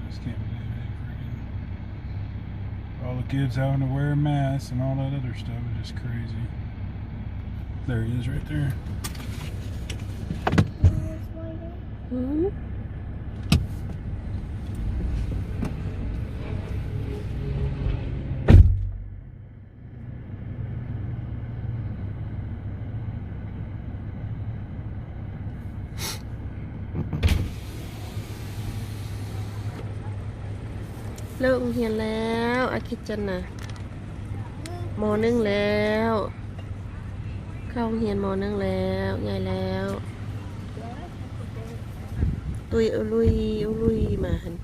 just can't believe it. All the kids having to wear masks and all that other stuff is just crazy. There he is right there. Mm-hmm.เลิกเรียนแล้วอาคิดจันน่ะม.1แล้วเข้าเรียนม.1แล้วไงแล้วตุยอุลุยมาหัน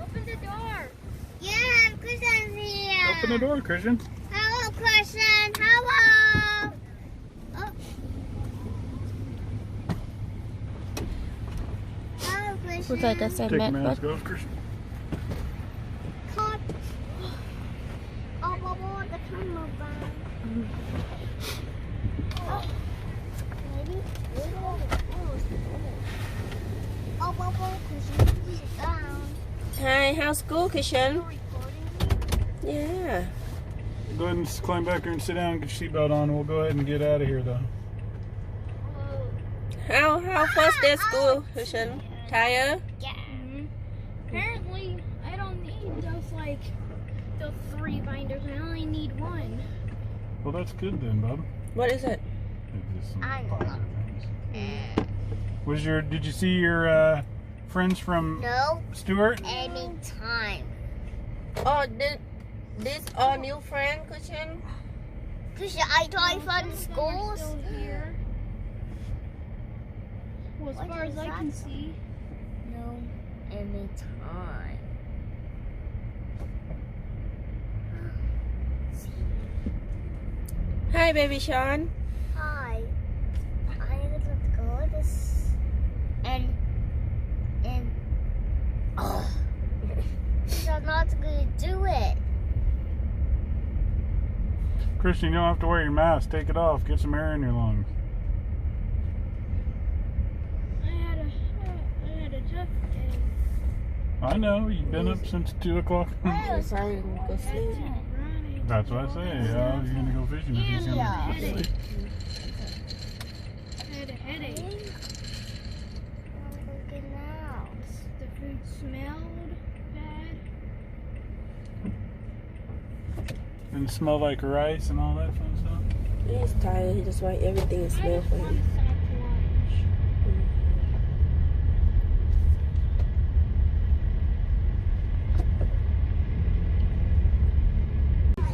Open the door. Yeah, Christian's here. Open the door, Christian. Hello, Christian. Hello. Oh. Hello, ผู้ชาย Christian. จะใส่ Take แม your สก็ mask off, Christian. Cut. Oh, the camera back. Oh. Ready? Oh, Christian, sit down. Hi how's school Christian You're recording me? yeah Go ahead and climb back here and sit down and get your seatbelt on. We'll go ahead and get out of here, though. how first day school Christian tired Yeah. Apparently, I don't need those 3 binders. I only need 1. Well, that's good then, bub. what is it Just some I know. positive things. Did you see your friends from No, Stewart? anytime. oh this all new friend Christian Cause I try fun schools. Well, as What far is as I that? can see, No, anytime. hi baby Sean Hi. I'm gonna go this and I'm not gonna do it. Christian, you don't have to wear your mask. Take it off. Get some air in your lungs. I had a tough day. I know. You've been up since 2 o'clock. sorry go sleep Running. That's what I say. You're going to go fishing if he's going to go sleep. I had a headache. Look now. The food smelled bad. And smell like rice and all that fun stuff. he's tired he just want everything to I smell just for want him a sack lunch.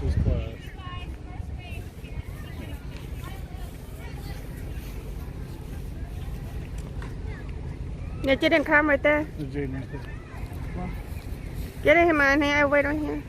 This is class. Yeah, Jaden, come right there. The Jaden right there. Get him on here. I wait on here.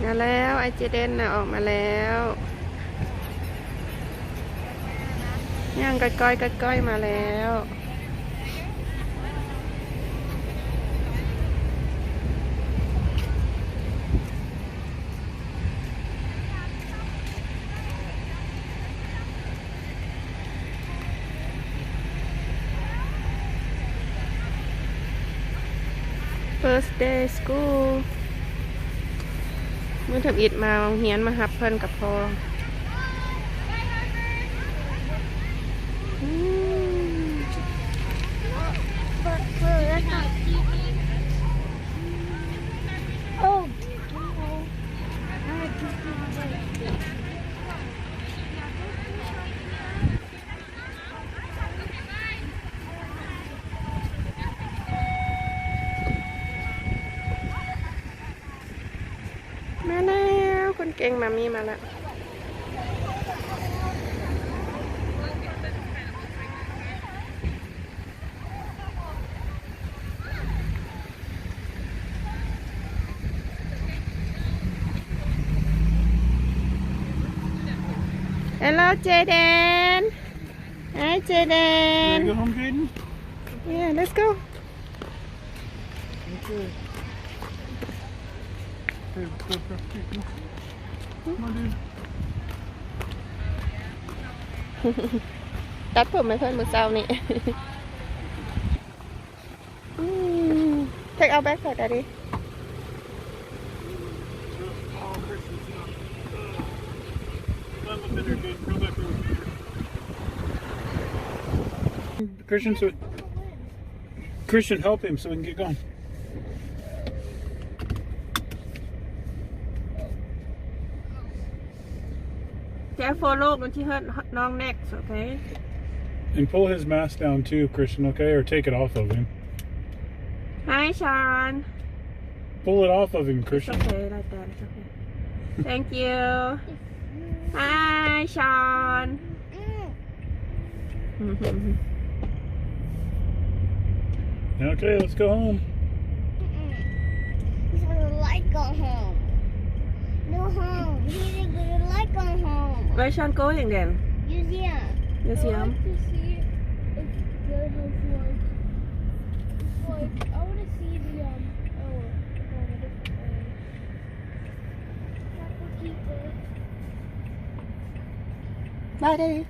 มาแล้วไอเจเดนน่ะออกมาแล้ว ย่างก้อยๆมาแล้ว First day school เมื่อทำอิดมาโรงเรียนมาหับเพิ่นกับพอBut first, oh,มาแล้วคนเก่งมามีมาแล้ว Hello Jaden. Hi You Jaden. wanna go home, Jaden? Yeah, let's go. Okay. Hey, come on, dude. ตัดผมให้เพื่อนมือเช้านี่ Take our backpack, Daddy. Christian, help him so we can get going. Careful, look, don't you hurtน้อง next, okay? And pull his mask down too, Christian, okay? Or take it off of him. Hi, Sean. Pull it off of him, It's Christian. okay, like that, it's okay. Thank you. Hi, Sean. Okay, let's go home. he's gonna like go home. No home. He's gonna like go home. Where Sean going then? Museum. Museum. To see if their house like I want to see the Apple keeper. Bye, Daddy.